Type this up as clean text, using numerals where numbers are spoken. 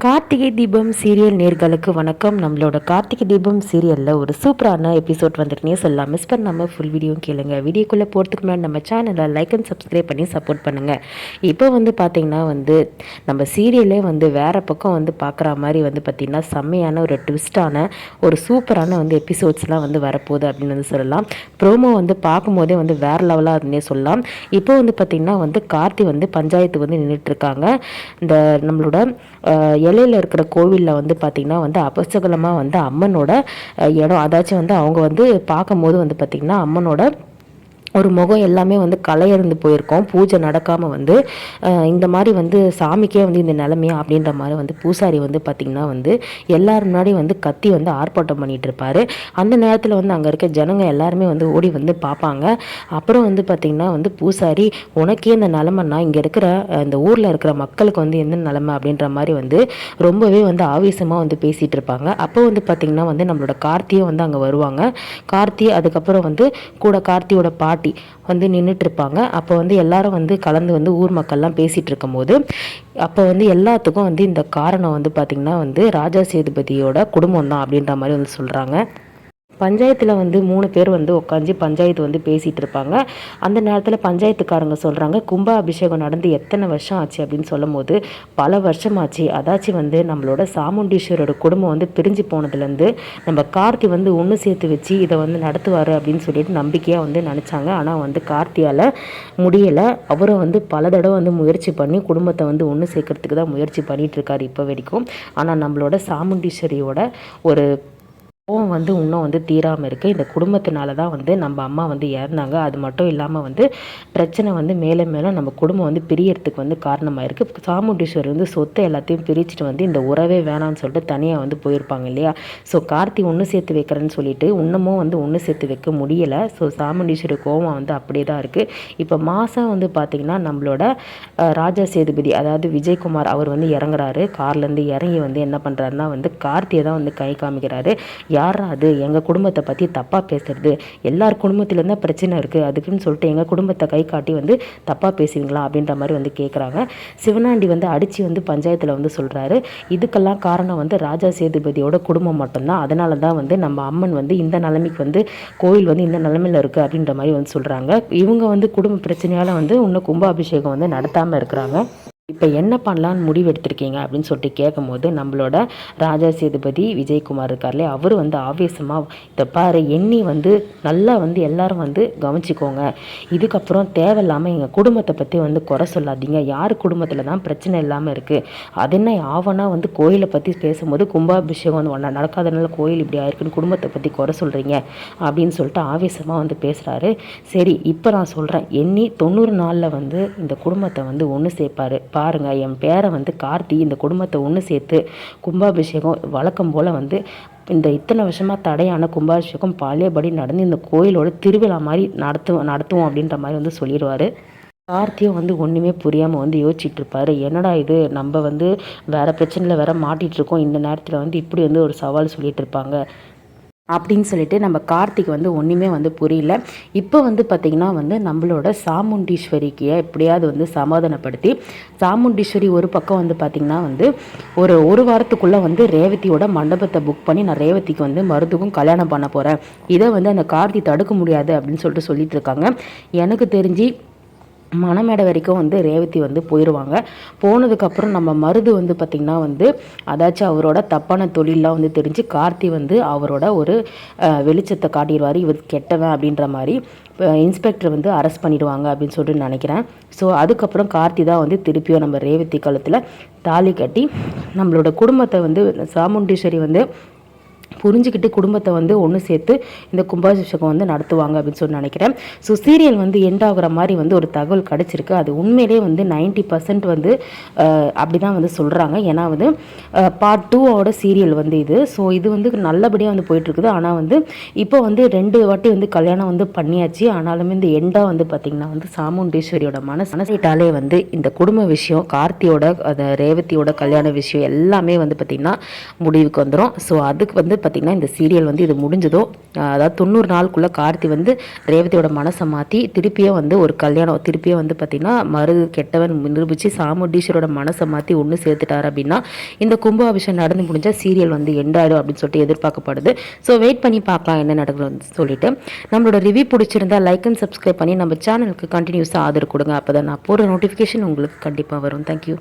Karthigai Deepam serial நேர்களுக்கு வணக்கம். நம்மளோட கார்த்திகை தீபம் சீரியலில் ஒரு சூப்பரான எபிசோட் வந்துருக்கே சொல்லலாம். மிஸ் பண்ணாமல் ஃபுல் வீடியோ கேளுங்க. வீடியோக்குள்ளே போகிறதுக்கு முன்னாடி நம்ம சேனலை லைக் அண்ட் சப்ஸ்கிரைப் பண்ணி சப்போர்ட் பண்ணுங்கள். இப்போ பார்த்திங்கன்னா நம்ம சீரியலே வேறு பக்கம் பார்க்குற மாதிரி பார்த்திங்கன்னா செம்மையான ஒரு ட்விஸ்டான ஒரு சூப்பரான எபிசோட்ஸ்லாம் வரப்போகுது அப்படின்னு சொல்லலாம். ப்ரோமோ பார்க்கும்போதே வேறு லெவலாக இருந்தே சொல்லலாம். இப்போ பார்த்திங்கன்னா கார்த்தி பஞ்சாயத்து நின்றுட்டுருக்காங்க. இந்த நம்மளோட இலையில் இருக்கிற கோவிலில் பார்த்திங்கன்னா அபசகலமாக அம்மனோட இடம், அதாச்சும் அவங்க பார்க்கும்போது பார்த்திங்கன்னா அம்மனோட ஒரு முகம் எல்லாமே கலையறிந்து போயிருக்கோம். பூஜை நடக்காமல் இந்த மாதிரி சாமிக்கே இந்த நிலைமையா அப்படின்ற மாதிரி பூசாரி பார்த்திங்கன்னா எல்லாரும் முன்னாடி கத்தி ஆர்ப்பாட்டம் பண்ணிகிட்டு இருப்பார். அந்த நேரத்தில் அங்கே இருக்க ஜனங்க எல்லாருமே ஓடி பார்ப்பாங்க. அப்புறம் பார்த்திங்கன்னா பூசாரி, உனக்கே இந்த நிலமைன்னா இங்கே இருக்கிற இந்த ஊரில் இருக்கிற மக்களுக்கு எந்த நிலமை அப்படின்ற மாதிரி ரொம்பவே ஆவேசமாக பேசிகிட்டு இருப்பாங்க. அப்போ பார்த்திங்கன்னா நம்மளோட கார்த்தியும் அங்கே வருவாங்க. கார்த்தி அதுக்கப்புறம் கூட கார்த்தியோட பாட்டி நின்றுட்டு இருப்பாங்க. அப்போ எல்லாரும் கலந்து ஊர் மக்கள்லாம் பேசிகிட்டு இருக்கும்போது அப்போ எல்லாத்துக்கும் இந்த காரணம் பார்த்திங்கன்னா ராஜா சேதுபதியோட குடும்பம் தான் அப்படின்ற மாதிரி சொல்கிறாங்க. பஞ்சாயத்தில் 3 பேர் உட்காந்து பஞ்சாயத்து பேசிகிட்டு இருப்பாங்க. அந்த நேரத்தில் பஞ்சாயத்துக்காரங்க சொல்கிறாங்க, கும்பாபிஷேகம் நடந்து எத்தனை வருஷம் ஆச்சு அப்படின்னு சொல்லும் போது பல வருஷம் ஆச்சு. அதாச்சும் நம்மளோட சாமுண்டீஸ்வரோட குடும்பம் பிரிஞ்சு போனதுலேருந்து நம்ம கார்த்தி ஒன்று சேர்த்து வச்சு இதை நடத்துவார் அப்படின்னு சொல்லிட்டு நம்பிக்கையாக நினச்சாங்க. ஆனால் கார்த்தியால் முடியலை. அவரும் பல தடவை முயற்சி பண்ணி குடும்பத்தை ஒன்று சேர்க்கறதுக்கு தான் முயற்சி பண்ணிகிட்ருக்காரு இப்போ வரைக்கும். ஆனால் நம்மளோட சாமுண்டீஸ்வரியோட ஒரு கோவம் இன்னும் தீராமல் இருக்குது. இந்த குடும்பத்தினால தான் நம்ம அம்மா இறந்தாங்க. அது மட்டும் இல்லாமல் பிரச்சனை மேலே மேலே நம்ம குடும்பம் பிரியறதுக்கு காரணமாக இருக்குது. சாமுண்டீஸ்வரர் சொத்தை எல்லாத்தையும் பிரிச்சுட்டு இந்த உறவே வேணான்னு சொல்லிட்டு தனியாக போயிருப்பாங்க இல்லையா. ஸோ கார்த்தி ஒன்று சேர்த்து வைக்கிறேன்னு சொல்லிட்டு இன்னமும் ஒன்று சேர்த்து வைக்க முடியலை. ஸோ சாமுண்டீஸ்வரர் கோவம் அப்படியே தான் இருக்குது. இப்போ மாதம் பார்த்திங்கன்னா நம்மளோட ராஜா சேதுபதி, அதாவது விஜயகுமார், அவர் இறங்குறாரு. கார்லேருந்து இறங்கி என்ன பண்ணுறாருன்னா கார்த்தியை தான் கை காமிக்கிறாரு. யாரா அது எங்கள் குடும்பத்தை பற்றி தப்பாக பேசுறது, எல்லார் குடும்பத்துலேருந்து பிரச்சனை இருக்குது, அதுக்குன்னு சொல்லிட்டு எங்கள் குடும்பத்தை கை காட்டி தப்பாக பேசுவீங்களா அப்படின்ற மாதிரி கேட்குறாங்க. சிவனாண்டி அடித்து பஞ்சாயத்தில் சொல்கிறாரு, இதுக்கெல்லாம் காரணம் ராஜா சேதுபதியோட குடும்பம் மட்டும்தான். அதனால தான் நம்ம அம்மன் இந்த நிலைமைக்கு கோயில் இந்த நிலைமையில் இருக்குது அப்படின்ற மாதிரி சொல்கிறாங்க. இவங்க குடும்ப பிரச்சனையால் இன்னும் கும்பாபிஷேகம் நடத்தாமல் இருக்கிறாங்க. இப்போ என்ன பண்ணலான்னு முடிவு எடுத்திருக்கீங்க அப்படின்னு சொல்லிட்டு கேட்கும்போது நம்மளோட ராஜா சேதுபதி விஜயகுமார் இருக்கார்லே, அவர் ஆவேசமாக, இதை பாரு எண்ணி நல்லா எல்லாரும் கவனிச்சிக்கோங்க. இதுக்கப்புறம் தேவையில்லாமல் எங்கள் குடும்பத்தை பற்றி குறை சொல்லாதீங்க. யார் குடும்பத்தில் தான் பிரச்சனை இல்லாமல் இருக்குது, அது என்ன ஆவனா கோயிலை பற்றி பேசும்போது கும்பாபிஷேகம் நடக்காதனால கோயில் இப்படி ஆயிருக்குன்னு குடும்பத்தை பற்றி குறை சொல்கிறீங்க அப்படின்னு சொல்லிட்டு ஆவேசமாக பேசுகிறாரு. சரி, இப்போ நான் சொல்கிறேன், எண்ணி 90 நாளில் இந்த குடும்பத்தை ஒன்று சேர்ப்பார். பாருங்கள், என் பேரை கார்த்தி இந்த குடும்பத்தை ஒன்று சேர்த்து கும்பாபிஷேகம் வழக்கம் போல் இந்த இத்தனை வருஷமாக தடையான கும்பாபிஷேகம் பழையபடி நடந்து இந்த கோயிலோட திருவிழா மாதிரி நடத்துவோம் அப்படின்ற மாதிரி சொல்லிடுவார். கார்த்தியும் ஒன்றுமே புரியாமல் யோசிச்சுட்டு இருப்பார். என்னடா இது, நம்ம வேறு பிரச்சனையில் வேற மாட்டிகிட்ருக்கோம், இந்த நேரத்தில் இப்படி ஒரு சவால் சொல்லிட்டு இருப்பாங்க அப்படின்னு சொல்லிட்டு நம்ம கார்த்திக் ஒன்றுமே புரியல. இப்போ பார்த்திங்கன்னா நம்மளோட சாமுண்டீஸ்வரிக்கு எப்படியாவது சமாதானப்படுத்தி, சாமுண்டீஸ்வரி ஒரு பக்கம் பார்த்திங்கன்னா ஒரு வாரத்துக்குள்ளே ரேவதியோட மண்டபத்தை புக் பண்ணி நான் ரேவதிக்கு மருதுக்கும் கல்யாணம் பண்ண போகிறேன், இதை அந்த கார்த்தி தடுக்க முடியாது அப்படின்னு சொல்லிட்டு இருக்காங்க. எனக்கு தெரிஞ்சு மணமேடை வரைக்கும் ரேவதி போயிடுவாங்க. போனதுக்கப்புறம் நம்ம மருது பார்த்திங்கன்னா அதாச்சும் அவரோட தப்பான தொழிலெலாம் தெரிஞ்சு கார்த்தி அவரோட ஒரு வெளிச்சத்தை காட்டிடுவார், இவர் கெட்டவன் அப்படின்ற மாதிரி இன்ஸ்பெக்டர் அரெஸ்ட் பண்ணிடுவாங்க அப்படின்னு சொல்லிட்டு நினைக்கிறேன். ஸோ அதுக்கப்புறம் கார்த்தி தான் திருப்பியும் நம்ம ரேவதி காலத்தில் தாலி கட்டி நம்மளோட குடும்பத்தை சாமுண்டீஸ்வரி புரிஞ்சுக்கிட்டு குடும்பத்தை ஒன்று சேர்த்து இந்த கும்பாபிஷேகம் நடத்துவாங்க அப்படின்னு சொல்லி நினைக்கிறேன். ஸோ சீரியல் எண்ட் ஆகுற மாதிரி ஒரு தகவல் கிடச்சிருக்கு. அது உண்மையிலே 90% அப்படி தான் சொல்கிறாங்க. ஏன்னா பார்ட் 2 சீரியல் இது. ஸோ இது நல்லபடியாக போயிட்டுருக்குது. ஆனால் இப்போ 2 வாட்டி கல்யாணம் பண்ணியாச்சு. ஆனாலுமே இந்த எண்டாக பார்த்திங்கன்னா சாமுண்டீஸ்வரியோட மனசிட்டாலே இந்த குடும்ப விஷயம், கார்த்தியோட ரேவதியோட கல்யாண விஷயம் எல்லாமே பார்த்திங்கன்னா முடிவுக்கு வந்துடும். ஸோ அதுக்கு பார்த்திங்கன்னா இந்த சீரியல் வந்து இது முடிஞ்சதோ அதாவது 90 நாளுக்குள்ளே கார்த்தி வந்து ரேவதியோட மனசை மாற்றி திருப்பியும் வந்து ஒரு கல்யாணம் திருப்பியும் வந்து பார்த்திங்கன்னா கெட்டவன் நிரூபித்து சாமுண்டீஸ்வரோட மனசை மாற்றி ஒன்று சேர்த்துட்டார் அப்படின்னா இந்த கும்பாபிஷேகம் நடந்து முடிஞ்சால் சீரியல் வந்து எண்டாயிடும் அப்படின்னு சொல்லிட்டு எதிர்பார்க்கப்படுது. ஸோ வெயிட் பண்ணி பார்க்கலாம் என்ன நடக்குதுன்னு சொல்லிட்டு நம்மளோட ரிவ்யூ பிடிச்சிருந்தா லைக் அண்ட் சப்ஸ்கிரைப் பண்ணி நம்ம சேனலுக்கு கண்டினியூஸாக ஆதரவு கொடுங்க. அப்போ தான் நான் போகிற நோட்டிஃபிகேஷன் உங்களுக்கு கண்டிப்பாக வரும். தேங்க்யூ.